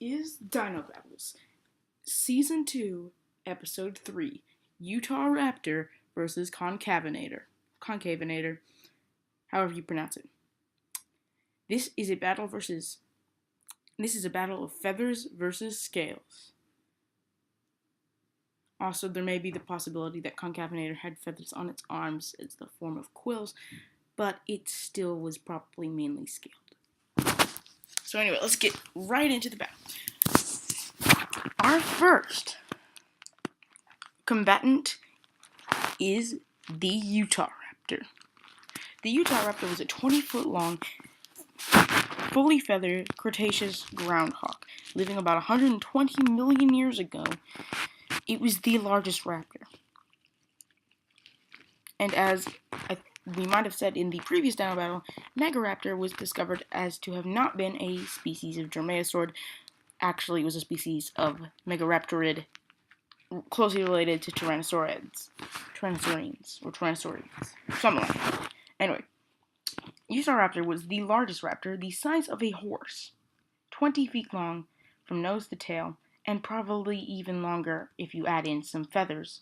is Dino Battles, Season 2, Episode 3, Utahraptor vs Concavonator, however you pronounce it. This is a battle of feathers versus scales. Also, there may be the possibility that Concavonator had feathers on its arms as the form of quills, but it still was probably mainly scaled. So anyway, let's get right into the battle. Our first combatant is the Utahraptor. The Utahraptor was a 20-foot long, fully feathered Cretaceous groundhog, living about 120 million years ago. It was the largest raptor. And as we might have said in the previous Dino Battle, Megaraptor was discovered as to have not been a species of dromaeosaurid. Actually, it was a species of Megaraptorid, closely related to Tyrannosaurids, something like that. Anyway, Utahraptor was the largest raptor, the size of a horse, 20 feet long from nose to tail, and probably even longer if you add in some feathers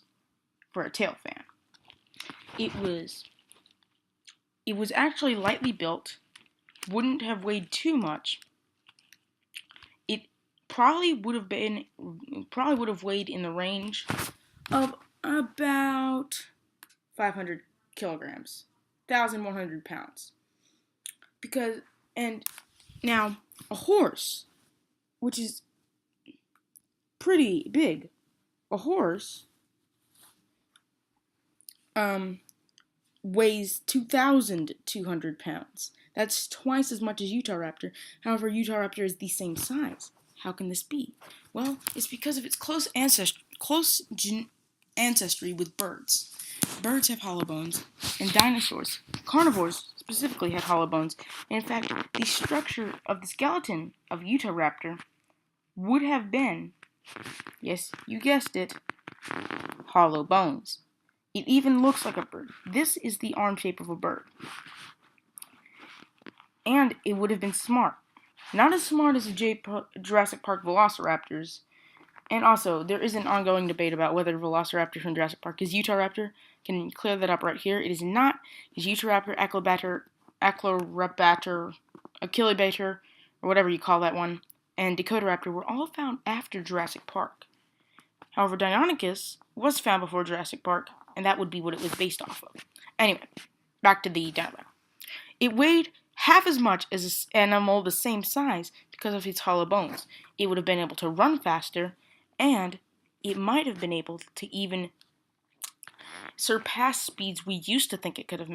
for a tail fan. It was actually lightly built, wouldn't have weighed too much. It probably would have weighed in the range of about 500 kilograms, 1,100 pounds. And now a horse, which is pretty big, a horse weighs 2,200 pounds. That's twice as much as Utahraptor. However, Utahraptor is the same size. How can this be? Well, it's because of its close ancestry with birds. Birds have hollow bones, and dinosaurs, carnivores specifically, had hollow bones. And in fact, the structure of the skeleton of Utahraptor would have been, yes, you guessed it, hollow bones. It even looks like a bird. This is the arm shape of a bird. And it would have been smart. Not as smart as the Jurassic Park velociraptors. And also, there is an ongoing debate about whether Velociraptor from Jurassic Park is Utahraptor. Can clear that up right here. It is not. It's Utahraptor, Achloraptor, Achillibator, or whatever you call that one, and Dakotaraptor were all found after Jurassic Park. However, Deinonychus was found before Jurassic Park, and that would be what it was based off of. Anyway, back to the Dino Battle. It weighed half as much as an animal the same size because of its hollow bones. It would have been able to run faster, and it might have been able to even surpass speeds we used to think it could have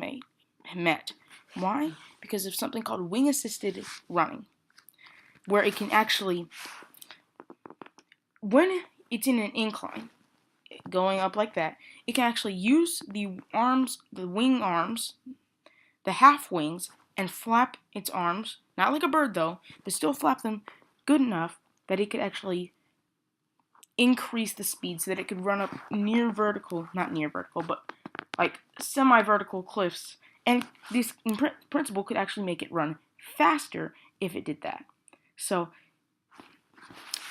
met. Why? Because of something called wing-assisted running, where it can actually, when it's in an incline, going up like that, it can actually use the wing arms, the half wings, and flap its arms, not like a bird though, but still flap them good enough that it could actually increase the speed so that it could run up not near vertical, but like semi-vertical cliffs. And this, in principle, could actually make it run faster if it did that. So,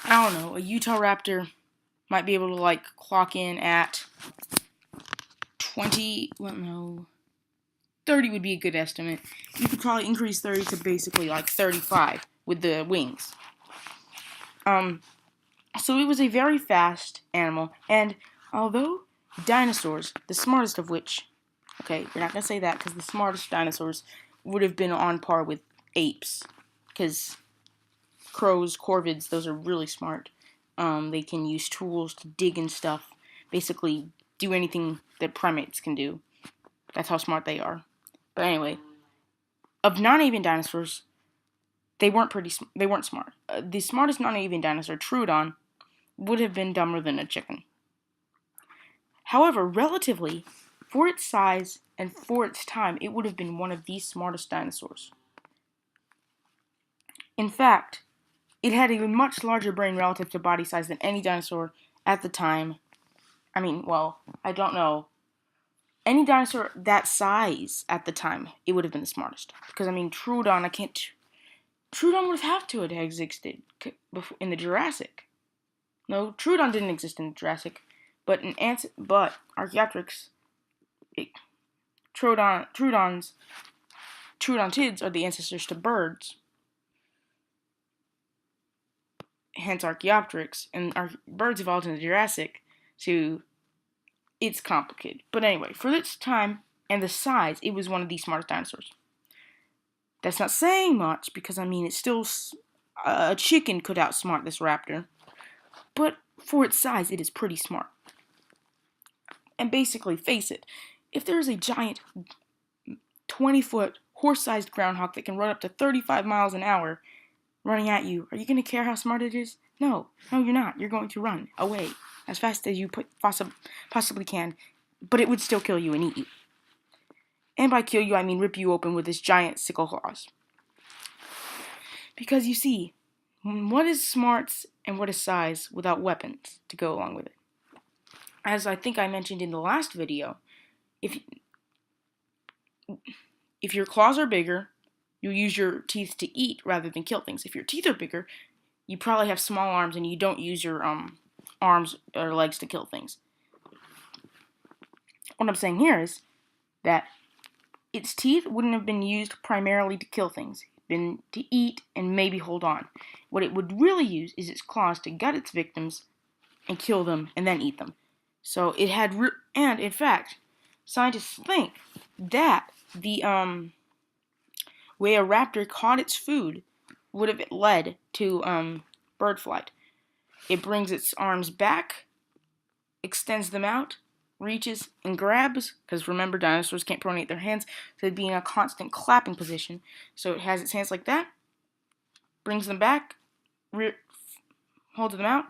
I don't know, a Utahraptor might be able to clock in at 30 would be a good estimate. You could probably increase 30 to basically 35 with the wings. So it was a very fast animal, and although dinosaurs, the smartest of which, okay, we're not going to say that because the smartest dinosaurs would have been on par with apes, because crows, corvids, those are really smart. They can use tools to dig and stuff, basically do anything that primates can do. That's how smart they are. But anyway, of non-avian dinosaurs, they weren't smart. The smartest non-avian dinosaur, Troodon, would have been dumber than a chicken. However, relatively, for its size and for its time, it would have been one of the smartest dinosaurs. In fact, it had a much larger brain relative to body size than any dinosaur at the time. I don't know. Any dinosaur that size at the time, it would have been the smartest. Because, Troodon, Troodon would have to have existed in the Jurassic. No, Troodon didn't exist in the Jurassic, but Archaeopteryx, Troodontids are the ancestors to birds. Hence Archaeopteryx, and birds evolved in the Jurassic, so it's complicated. But anyway, for its time and the size, it was one of the smartest dinosaurs. That's not saying much, because, I mean, it's still... a chicken could outsmart this raptor. But for its size, it is pretty smart. And basically, face it, if there's a giant 20-foot horse-sized groundhog that can run up to 35 miles an hour running at you, are you going to care how smart it is? No, you're not. You're going to run away as fast as you possibly can, but it would still kill you and eat you. And by kill you, I mean rip you open with its giant sickle claws. Because you see, what is smarts and what is size without weapons to go along with it? As I think I mentioned in the last video, if your claws are bigger, you use your teeth to eat rather than kill things. If your teeth are bigger, you probably have small arms and you don't use your arms or legs to kill things. What I'm saying here is that its teeth wouldn't have been used primarily to kill things. Been to eat and maybe hold on. What it would really use is its claws to gut its victims and kill them and then eat them. So it had, and in fact, scientists think that the way a raptor caught its food would have led to bird flight. It brings its arms back, extends them out, reaches and grabs, because remember, dinosaurs can't pronate their hands, so they'd be in a constant clapping position. So it has its hands like that, brings them back, holds them out,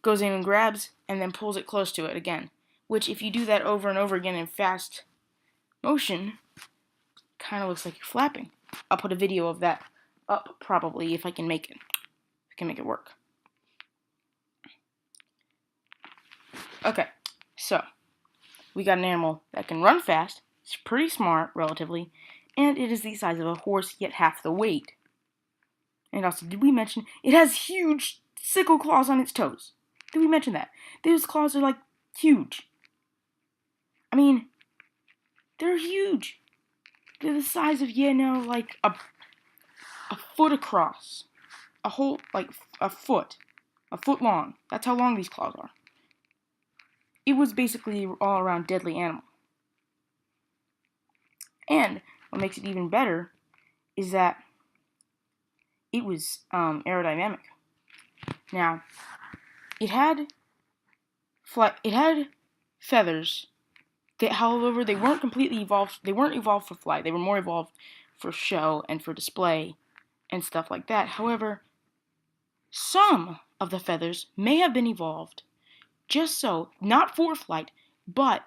goes in and grabs, and then pulls it close to it again. Which, if you do that over and over again in fast motion, kind of looks like you're flapping. I'll put a video of that up, probably, if I can make it. If I can make it work. Okay, so we got an animal that can run fast, it's pretty smart, relatively, and it is the size of a horse, yet half the weight. And also, did we mention, it has huge sickle claws on its toes? Did we mention that? Those claws are, like, huge. I mean, they're huge. They're the size of, like, a foot across. A whole, like, a foot long. That's how long these claws are. It was basically an all-around deadly animal. And what makes it even better is that it was aerodynamic. Now, it had feathers that, however, they weren't completely evolved. They weren't evolved for flight. They were more evolved for show and for display and stuff like that. However, some of the feathers may have been evolved just so, not for flight, but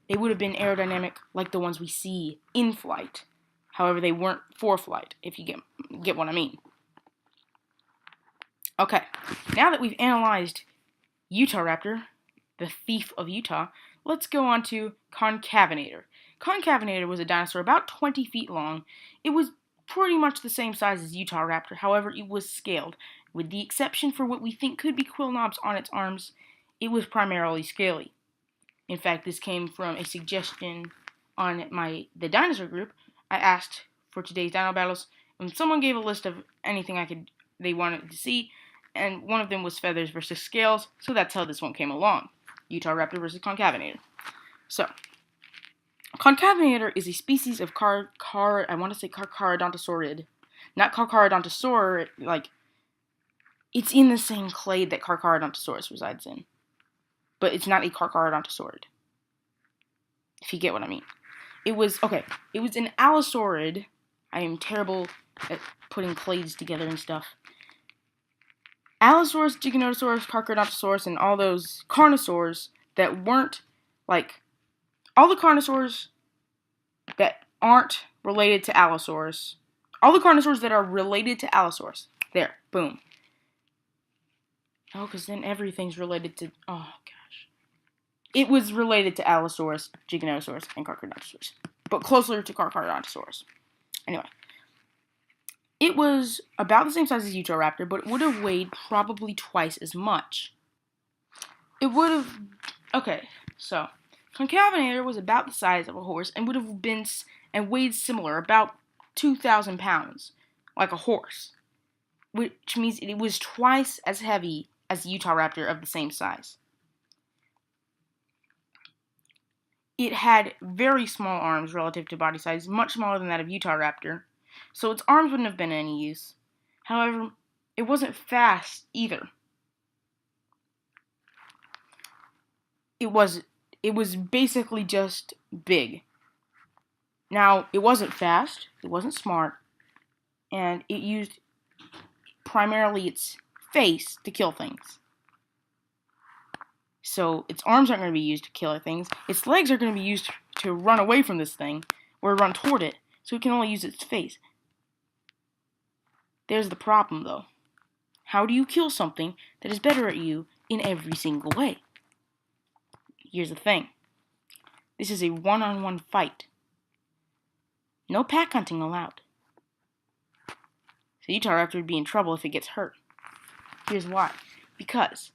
they would have been aerodynamic like the ones we see in flight. However, they weren't for flight, if you get what I mean. Okay, now that we've analyzed Utahraptor, the thief of Utah, let's go on to Concavenator. Concavenator was a dinosaur about 20 feet long. It was pretty much the same size as Utahraptor, however, it was scaled. With the exception for what we think could be quill knobs on its arms, it was primarily scaly. In fact, this came from a suggestion on the dinosaur group. I asked for today's Dino Battles, and someone gave a list of anything they wanted to see, and one of them was feathers versus scales, so that's how this one came along. Utahraptor versus Concavenator. So, Concavenator is a species of Carcharodontosaurid. Not Carcharodontosaur, like, it's in the same clade that Carcharodontosaurus resides in. But it's not a Carcharodontosaurid. If you get what I mean. It was an Allosaurid. I am terrible at putting clades together and stuff. Allosaurus, Giganotosaurus, Carcharodontosaurus, and all those carnosaurs that weren't, like, all the carnosaurs that aren't related to Allosaurus. All the carnosaurs that are related to Allosaurus. There, boom. Oh, because then everything's related to, oh, gosh. It was related to Allosaurus, Giganotosaurus, and Carcharodontosaurus. But closer to Carcharodontosaurus. Anyway. It was about the same size as Utahraptor, but it would have weighed probably twice as much. It would have... Okay, so Concavonator was about the size of a horse and would have been and weighed similar, about 2,000 pounds, like a horse, which means it was twice as heavy as the Utahraptor of the same size. It had very small arms relative to body size, much smaller than that of Utahraptor, so its arms wouldn't have been any use. However, it wasn't fast either. It was basically just big. Now, it wasn't fast, it wasn't smart, and it used primarily its face to kill things. So its arms aren't going to be used to kill things. Its legs are going to be used to run away from this thing, or run toward it, so it can only use its face. There's the problem, though. How do you kill something that is better at you in every single way? Here's the thing. This is a one-on-one fight. No pack hunting allowed. So Utahraptor would be in trouble if it gets hurt. Here's why. Because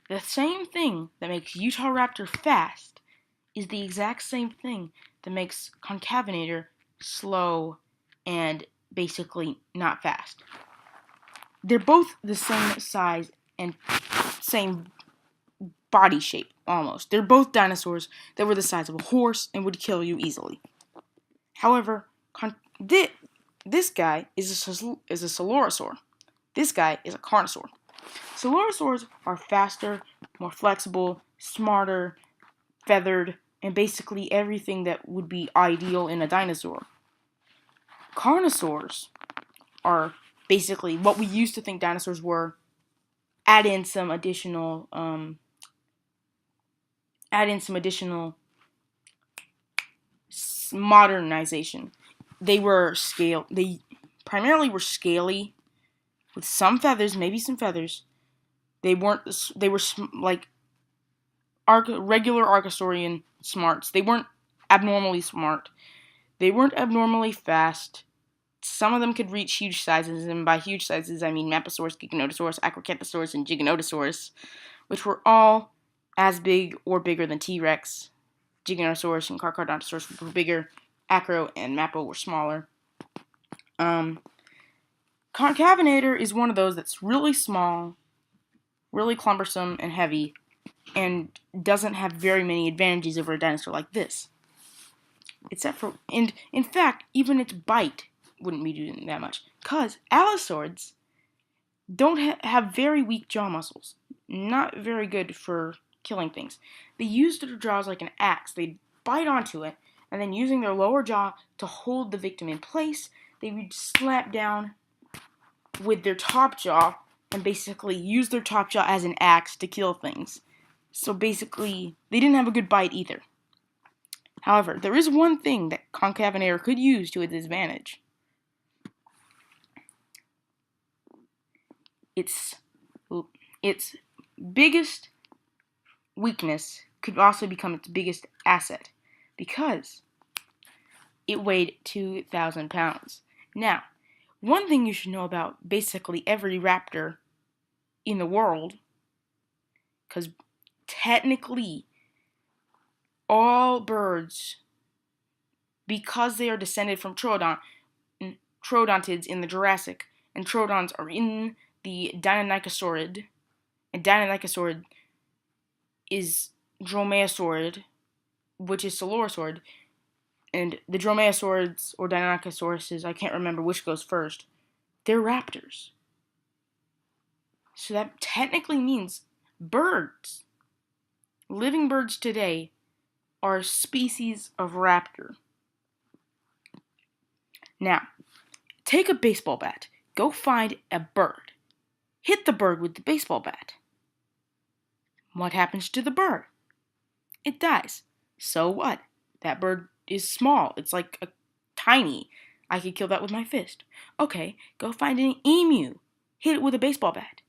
the same thing that makes Utahraptor fast is the exact same thing that makes Concavenator slow and basically not fast. They're both the same size and same body shape, almost. They're both dinosaurs that were the size of a horse and would kill you easily. However, this guy is a Coelurosaur. This guy is a Carnosaur. Coelurosaurs are faster, more flexible, smarter, feathered, and basically everything that would be ideal in a dinosaur. Carnosaurs are basically what we used to think dinosaurs were. Add in some additional modernization. They primarily were scaly, with some feathers, maybe some feathers. They were like regular Archosaurian smarts. They weren't abnormally smart. They weren't abnormally fast. Some of them could reach huge sizes, and by huge sizes I mean Maposaurus, Giganotosaurus, Acrocanthosaurus, and Giganotosaurus, which were all as big or bigger than T-Rex. Giganotosaurus and Carcharodontosaurus were bigger. Acro and Mapo were smaller. Concavonator is one of those that's really small, really cumbersome and heavy, and doesn't have very many advantages over a dinosaur like this. Except for, and in fact, even its bite wouldn't be doing that much. Because allosaurids don't have very weak jaw muscles. Not very good for killing things. They use their jaws like an axe. They bite onto it, and then using their lower jaw to hold the victim in place, they would slap down with their top jaw and basically use their top jaw as an axe to kill things. So basically, they didn't have a good bite either. However, there is one thing that Concavenator could use to its advantage. Its biggest weakness could also become its biggest asset, because it weighed 2,000 pounds. Now, one thing you should know about basically every raptor in the world, because technically all birds, because they are descended from troodontids in the Jurassic, and troodons are in the Deinonychosaurid, and Deinonychosaurid is Dromaeosaurid, which is Coelurosaurid, and the Dromaeosaurids or Deinonychosauruses, I can't remember which goes first, they're raptors. So that technically means birds, living birds today, are a species of raptor. Now, take a baseball bat, go find a bird, hit the bird with the baseball bat. What happens to the bird? It dies. So what? That bird is small. It's like tiny. I could kill that with my fist. Okay, go find an emu. Hit it with a baseball bat.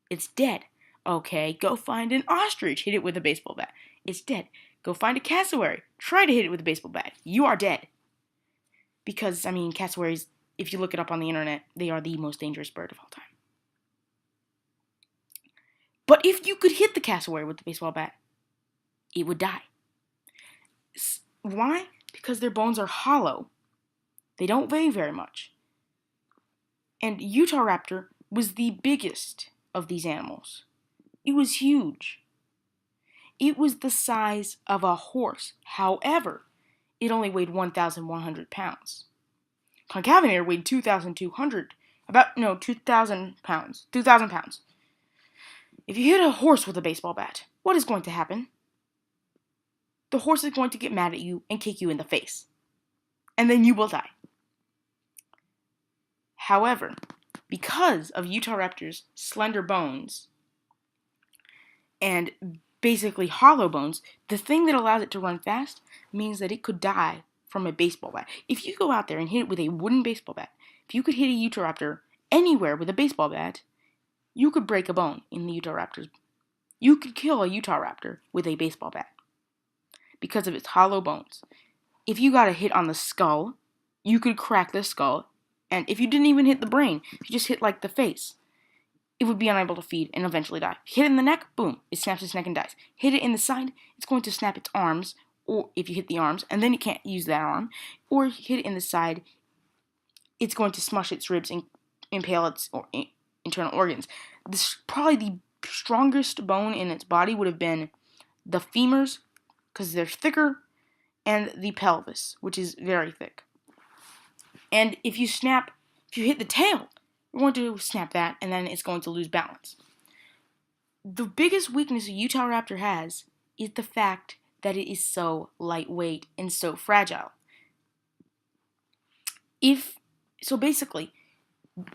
It's dead. Okay, go find an ostrich. Hit it with a baseball bat. It's dead. Go find a cassowary. Try to hit it with a baseball bat. You are dead. Because, cassowaries if you look it up on the internet, they are the most dangerous bird of all time. But if you could hit the cassowary with the baseball bat, it would die. Why? Because their bones are hollow. They don't weigh very much. And Utahraptor was the biggest of these animals. It was huge. It was the size of a horse. However, it only weighed 1,100 pounds. Concavonator weighed 2,200, 2,000 pounds. 2,000 pounds. If you hit a horse with a baseball bat, what is going to happen? The horse is going to get mad at you and kick you in the face. And then you will die. However, because of Utahraptor's slender bones and basically hollow bones, the thing that allows it to run fast means that it could die from a baseball bat. If you go out there and hit it with a wooden baseball bat, if you could hit a Utahraptor anywhere with a baseball bat, you could break a bone in the Utahraptor's. You could kill a Utahraptor with a baseball bat because of its hollow bones. If you got a hit on the skull, you could crack the skull, and if you didn't even hit the brain, if you just hit like the face, it would be unable to feed and eventually die. Hit it in the neck, boom, it snaps its neck and dies. Hit it in the side, it's going to snap its arms, or if you hit the arms, and then it can't use that arm, or hit it in the side, it's going to smush its ribs and impale its internal organs. Probably the strongest bone in its body would have been the femurs, because they're thicker, and the pelvis, which is very thick. And if you hit the tail, you're going to snap that, and then it's going to lose balance. The biggest weakness a Utahraptor has is the fact that it is so lightweight and so fragile. So basically,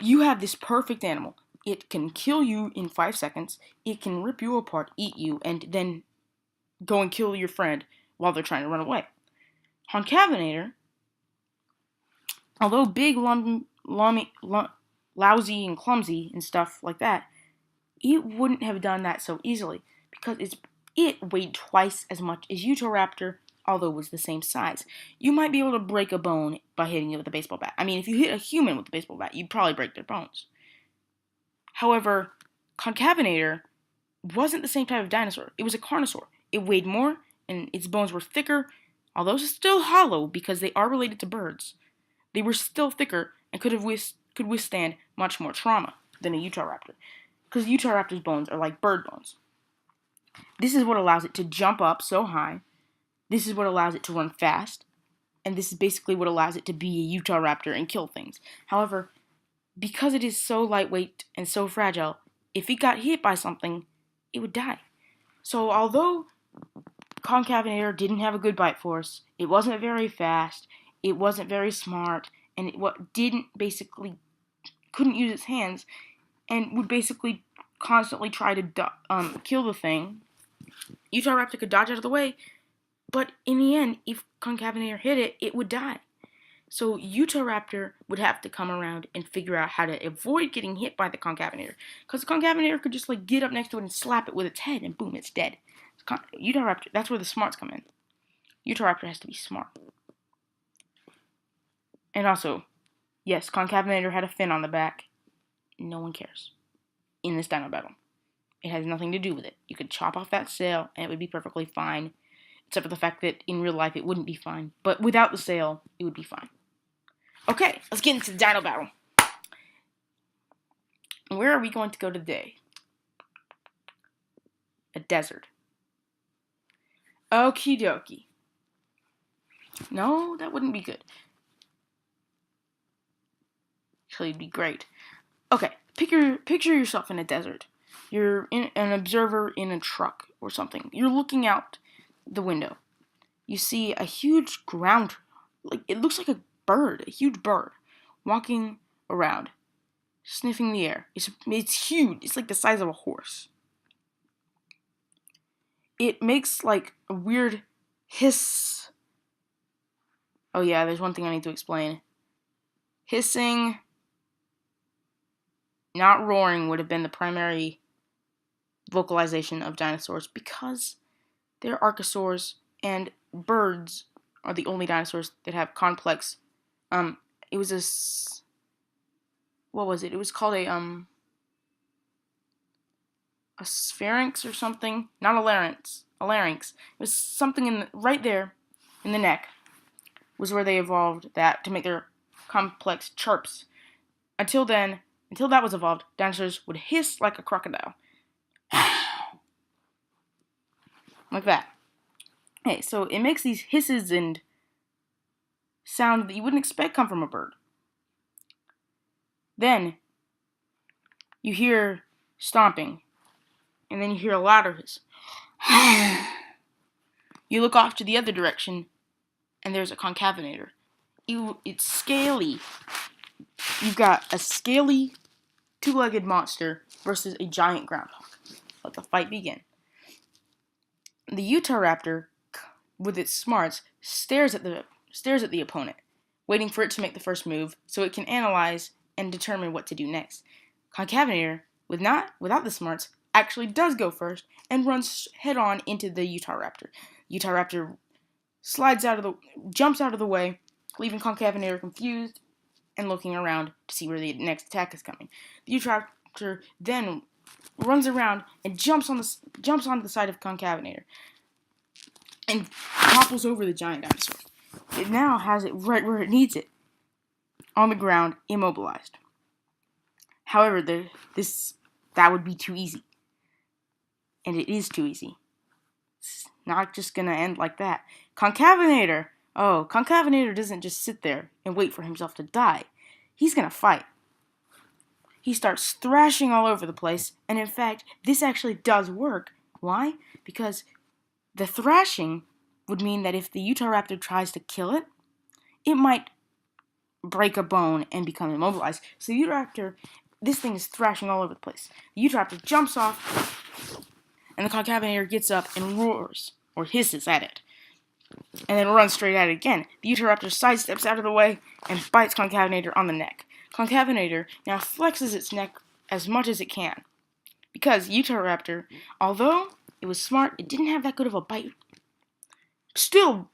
you have this perfect animal. It can kill you in 5 seconds, it can rip you apart, eat you, and then go and kill your friend while they're trying to run away. Concavonator, although big, lousy, and clumsy and stuff like that, it wouldn't have done that so easily because it weighed twice as much as Utahraptor, although it was the same size. You might be able to break a bone by hitting it with a baseball bat. I mean, if you hit a human with a baseball bat, you'd probably break their bones. However, Concavonator wasn't the same type of dinosaur. It was a carnivore. It weighed more, and its bones were thicker, although still hollow because they are related to birds. They were still thicker and could withstand much more trauma than a Utahraptor, because Utahraptor's bones are like bird bones. This is what allows it to jump up so high. This is what allows it to run fast, and this is basically what allows it to be a Utahraptor and kill things. However, because it is so lightweight and so fragile, if it got hit by something, it would die. So although Concavonator didn't have a good bite force, it wasn't very fast, it wasn't very smart, and it couldn't use its hands, and would basically constantly try to kill the thing, Utahraptor could dodge out of the way, but in the end, if Concavonator hit it, it would die. So Utahraptor would have to come around and figure out how to avoid getting hit by the Concavonator, because the Concavonator could just get up next to it and slap it with its head, and boom, it's dead. Utahraptor, that's where the smarts come in. Utahraptor has to be smart. And also, yes, Concavonator had a fin on the back. No one cares in this dino battle. It has nothing to do with it. You could chop off that sail and it would be perfectly fine, except for the fact that in real life it wouldn't be fine. But without the sail, it would be fine. Okay, let's get into the dino battle. Where are we going to go today? A desert. Okie dokie. No, that wouldn't be good. Actually, it'd be great. Okay, picture yourself in a desert. You're an observer in a truck or something. You're looking out the window. You see a huge ground, it looks like a bird, a huge bird, walking around, sniffing the air. It's huge. It's like the size of a horse. It makes a weird hiss. Oh yeah, there's one thing I need to explain. Hissing, not roaring, would have been the primary vocalization of dinosaurs because they're archosaurs and birds are the only dinosaurs that have complex. It was what was it? It was called a spharynx or something. Not a larynx. A larynx. It was something right there in the neck was where they evolved that to make their complex chirps. Until that was evolved, dinosaurs would hiss like a crocodile. Like that. Okay, so it makes these hisses and sound that you wouldn't expect come from a bird. Then you hear stomping, and then you hear a louder hiss. You look off to the other direction, and there's a Concavenator. It's scaly. You've got a scaly, two-legged monster versus a giant groundhog. Let the fight begin. The Utahraptor, with its smarts, stares at the opponent, waiting for it to make the first move so it can analyze and determine what to do next. Concavonator, without the smarts, actually does go first and runs head-on into the Utahraptor. Utahraptor jumps out of the way, leaving Concavonator confused and looking around to see where the next attack is coming. The Utahraptor then runs around and jumps onto the side of Concavonator and topples over the giant dinosaur. It now has it right where it needs it, on the ground, immobilized. However, that would be too easy. And it is too easy. It's not just going to end like that. Concavonator! Oh, Concavonator doesn't just sit there and wait for himself to die. He's going to fight. He starts thrashing all over the place, and in fact, this actually does work. Why? Because the thrashing would mean that if the Utahraptor tries to kill it, it might break a bone and become immobilized. So the Utahraptor, this thing is thrashing all over the place. The Utahraptor jumps off, and the Concavonator gets up and roars, or hisses at it, and then runs straight at it again. The Utahraptor sidesteps out of the way and bites Concavonator on the neck. Concavonator now flexes its neck as much as it can, because Utahraptor, although it was smart, it didn't have that good of a bite. Still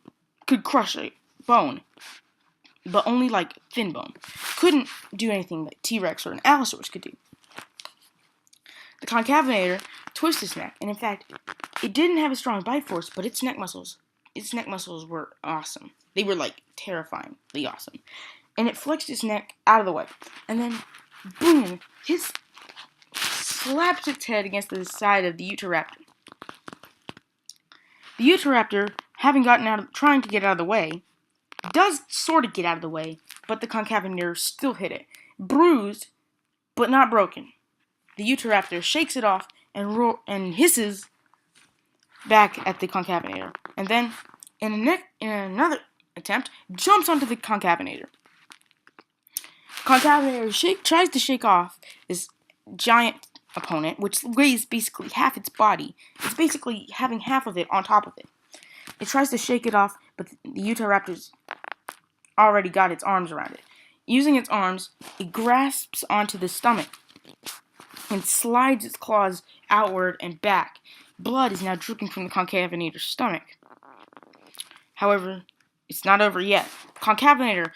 could crush a bone, but only like thin bone. Couldn't do anything that T-Rex or an Allosaurus could do. The Concavonator twists its neck, and in fact, it didn't have a strong bite force, but its neck muscles were awesome. They were like terrifyingly awesome. And it flexed its neck out of the way, and then boom, slaps its head against the side of the Utahraptor. The Utahraptor, trying to get out of the way, does sort of get out of the way, but the Concavonator still hit it. Bruised, but not broken. The Utahraptor shakes it off and hisses back at the Concavonator, and then, in another attempt, jumps onto the Concavonator. Concavonator tries to shake off this giant opponent, which weighs basically half its body. It's basically having half of it on top of it. It tries to shake it off, but the Utahraptor's already got its arms around it. Using its arms, it grasps onto the stomach and slides its claws outward and back. Blood is now dripping from the Concavonator's stomach. However, it's not over yet. The Concavonator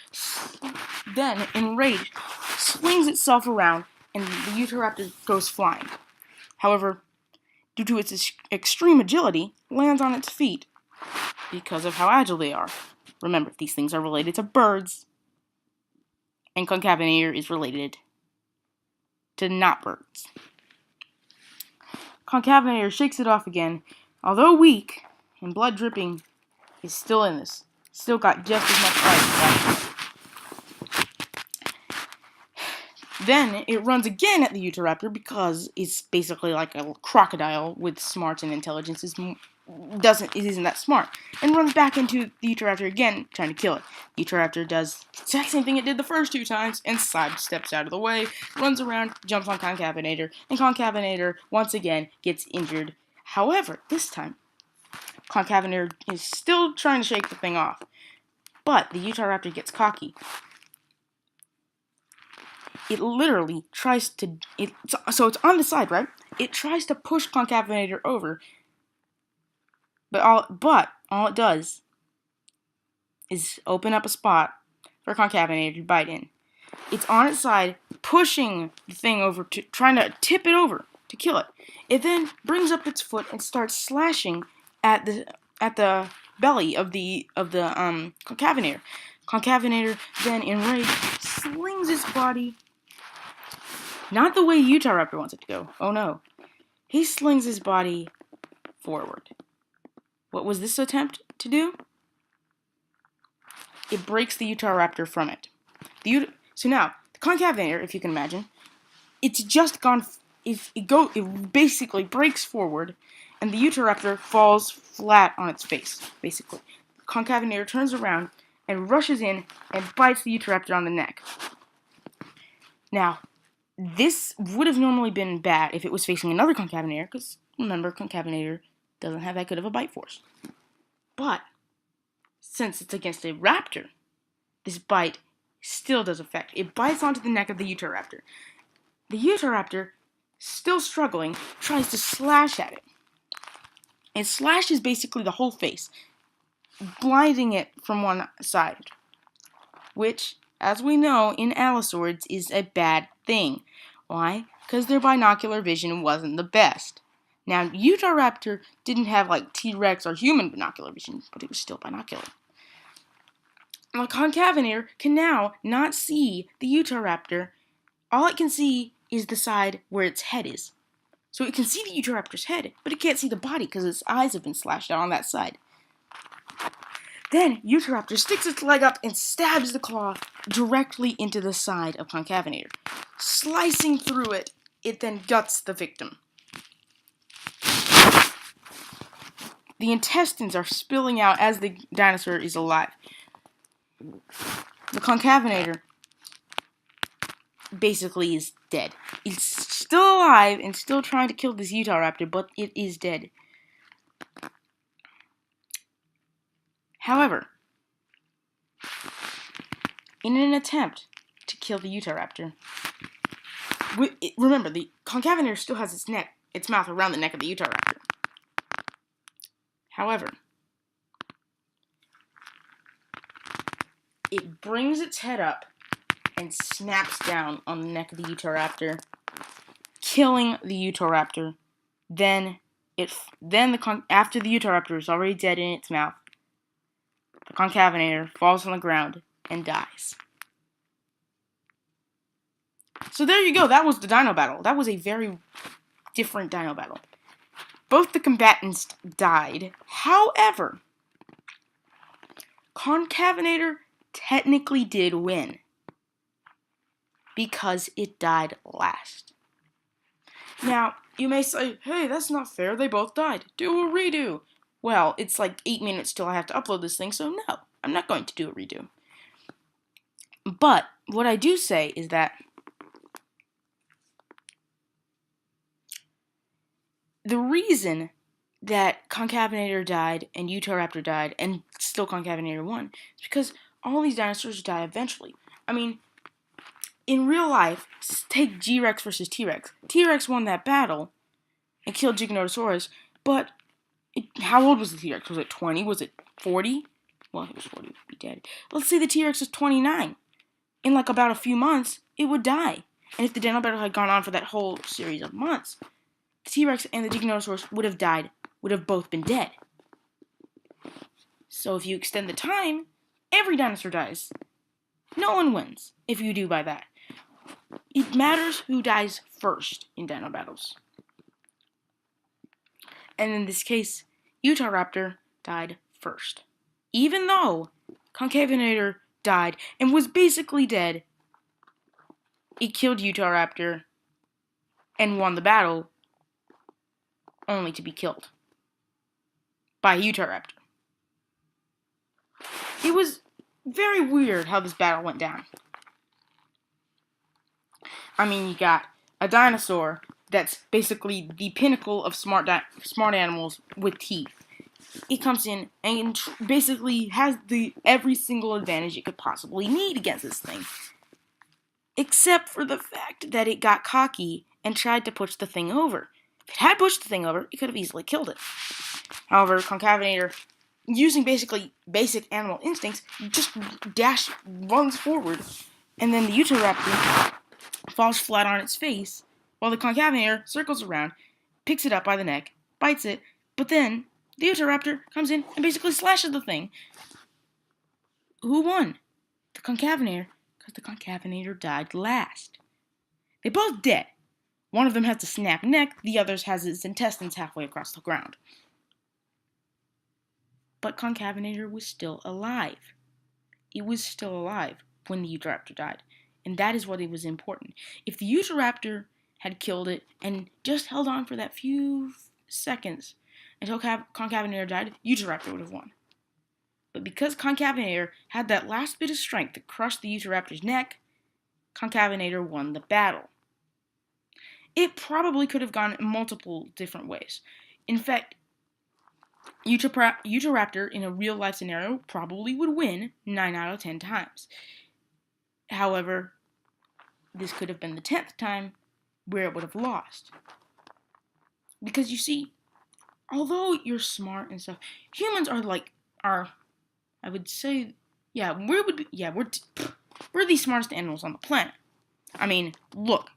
then, enraged, swings itself around, and the Utahraptor goes flying. However, due to its extreme agility, lands on its feet because of how agile they are. Remember, these things are related to birds, and Concavonator is related to not birds. Concavonator shakes it off again. Although weak and blood dripping, is still in this. Still got just as much life. Then it runs again at the Utahraptor because it's basically like a crocodile with smarts and intelligence. It isn't that smart, and runs back into the Utahraptor again, trying to kill it. The Utahraptor does the exact same thing it did the first two times, and sidesteps out of the way, runs around, jumps on Concavonator, and Concavonator once again gets injured. However, this time, Concavonator is still trying to shake the thing off, but the Utahraptor gets cocky. It literally tries to... So it's on the side, right? It tries to push Concavonator over, but all it does is open up a spot for Concavonator to bite in. It's on its side, pushing the thing over, trying to tip it over to kill it. It then brings up its foot and starts slashing at the belly of the Concavonator. Concavonator then, enraged, slings its body, not the way Utahraptor wants it to go. Oh no. He slings his body forward. What was this attempt to do? It breaks the Utahraptor from it. So now, the Concavonator, if you can imagine, it's just gone. It basically breaks forward, and the Utahraptor falls flat on its face. Basically, the Concavonator turns around and rushes in and bites the Utahraptor on the neck. Now, this would have normally been bad if it was facing another Concavonator, because remember, Concavonator doesn't have that good of a bite force. But since it's against a raptor, this bite still does effect. It bites onto the neck of the Utahraptor. The Utahraptor, still struggling, tries to slash at it. It slashes basically the whole face, blinding it from one side, which, as we know, in allosaurids is a bad thing. Why? Because their binocular vision wasn't the best. Now, Utahraptor didn't have like T-Rex or human binocular vision, but it was still binocular. The Concavonator can now not see the Utahraptor. All it can see is the side where its head is. So it can see the Utahraptor's head, but it can't see the body because its eyes have been slashed out on that side. Then Utahraptor sticks its leg up and stabs the claw directly into the side of Concavonator. Slicing through it, it then guts the victim. The intestines are spilling out as the dinosaur is alive. The Concavonator basically is dead. It's still alive and still trying to kill this Utahraptor, but it is dead. However, in an attempt to kill the Utahraptor, remember, the Concavonator still has its mouth around the neck of the Utahraptor. However, it brings its head up and snaps down on the neck of the Utahraptor, killing the Utahraptor. After the Utahraptor is already dead in its mouth, the Concavonator falls on the ground and dies. So there you go. That was the Dino Battle. That was a very different Dino Battle. Both the combatants died. However, Concavonator technically did win because it died last. Now, you may say, hey, that's not fair. They both died. Do a redo. Well, it's like 8 minutes till I have to upload this thing, so no, I'm not going to do a redo. But what I do say is that the reason that Concavonator died and Utahraptor died and still Concavonator won is because all these dinosaurs die eventually. I mean, in real life, take G-Rex versus T-Rex. T-Rex won that battle and killed Giganotosaurus, but how old was the T-Rex? Was it 20? Was it 40? Well, if it was 40, it would be dead. Let's say the T-Rex was 29. In like about a few months, it would die. And if the Dino Battle had gone on for that whole series of months, the T-Rex and the Giganotosaurus would have died, would have both been dead. So if you extend the time, every dinosaur dies. No one wins if you do by that. It matters who dies first in Dino Battles. And in this case, Utahraptor died first. Even though Concavonator died and was basically dead, it killed Utahraptor and won the battle, only to be killed by Utahraptor. It was very weird how this battle went down. I mean, you got a dinosaur that's basically the pinnacle of smart animals with teeth. It comes in and basically has every single advantage it could possibly need against this thing. Except for the fact that it got cocky and tried to push the thing over. If it had pushed the thing over, it could have easily killed it. However, Concavonator, using basically basic animal instincts, just runs forward. And then the Utahraptor falls flat on its face, while the Concavenator circles around, picks it up by the neck, bites it, but then the Utahraptor comes in and basically slashes the thing. Who won? The Concavenator, because the Concavenator died last. They're both dead. One of them has a snapped neck, the other has its intestines halfway across the ground. But Concavenator was still alive. It was still alive when the Utahraptor died, and that is what it was important. If the Utahraptor had killed it and just held on for that few seconds until Concavenator died, Utahraptor would have won. But because Concavenator had that last bit of strength to crush the Utahraptor's neck, Concavenator won the battle. It probably could have gone multiple different ways. In fact, Utahraptor in a real-life scenario probably would win 9 out of 10 times. However, this could have been the 10th time where it would have lost. Because you see, although you're smart and stuff, humans are I would say, we're the smartest animals on the planet. I mean, look.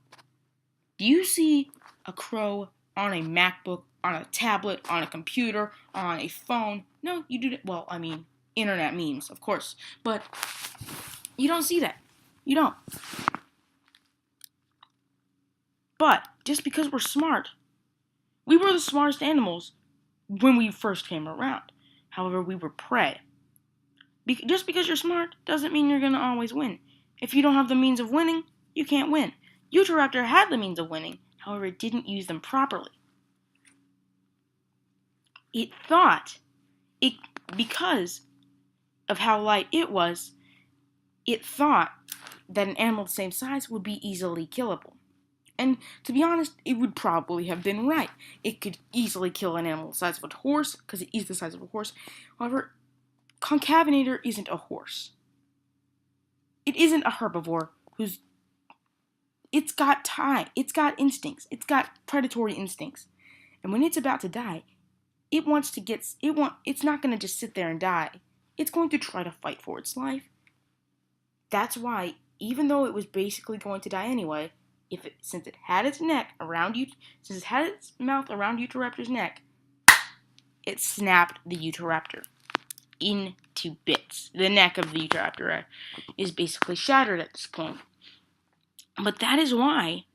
Do you see a crow on a MacBook, on a tablet, on a computer, on a phone? No, you do. Well, I mean, internet memes, of course. But you don't see that. You don't. But just because we're smart, we were the smartest animals when we first came around. However, we were prey. Just because you're smart doesn't mean you're going to always win. If you don't have the means of winning, you can't win. Utahraptor had the means of winning, however, it didn't use them properly. It thought, because of how light it thought that an animal the same size would be easily killable. And to be honest, it would probably have been right. It could easily kill an animal the size of a horse, because it is the size of a horse. However, Concavenator isn't a horse. It isn't a herbivore it's got instincts. It's got predatory instincts. And when it's about to die, it's not going to just sit there and die. It's going to try to fight for its life. That's why, even though it was basically going to die anyway, since it had its mouth around Utahraptor's neck, it snapped the Utahraptor into bits. The neck of the Utahraptor is basically shattered at this point. But that is why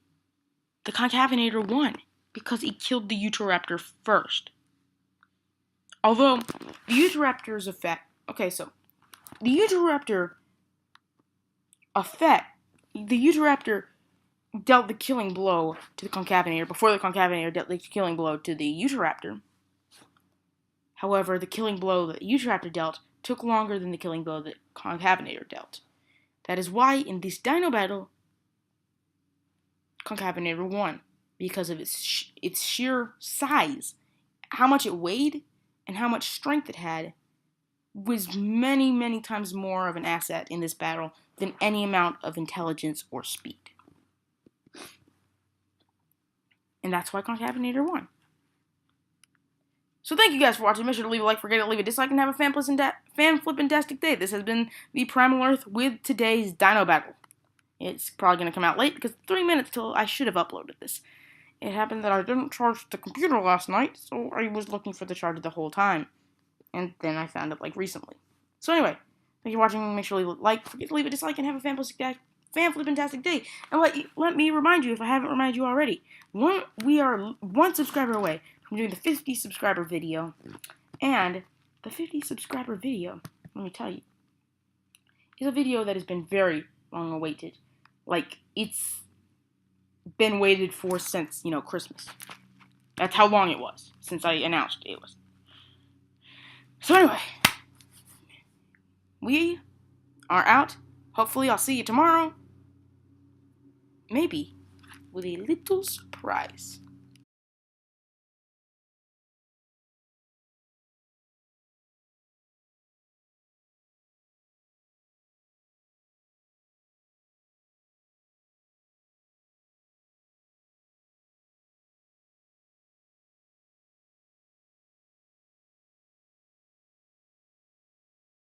the Concavenator won, because he killed the Utahraptor first. Although, the Utahraptor's effect... Okay, so, the Utahraptor dealt the killing blow to the Concavenator before the Concavenator dealt the killing blow to the Utahraptor. However, the killing blow that the Utahraptor dealt took longer than the killing blow that Concavenator dealt. That is why, in this Dino Battle, Concavonator won, because of its sheer size. How much it weighed and how much strength it had was many, many times more of an asset in this battle than any amount of intelligence or speed. And that's why Concavonator won. So thank you guys for watching. Make sure to leave a like, forget to leave a dislike, and have a fan-flippin-tastic day. This has been the Primal Earth with today's Dino Battle. It's probably going to come out late because 3 minutes till I should have uploaded this. It happened that I didn't charge the computer last night, so I was looking for the charger the whole time. And then I found it recently. So anyway, thank you for watching. Make sure to leave a like, forget to leave a dislike, and have a fan-flippin-tastic day. And let me remind you, if I haven't reminded you already, we are one subscriber away from doing the 50 subscriber video. And the 50 subscriber video, let me tell you, is a video that has been very long awaited. It's been waited for since, Christmas. That's how long it was since I announced it was. So anyway, we are out. Hopefully I'll see you tomorrow. Maybe with a little surprise.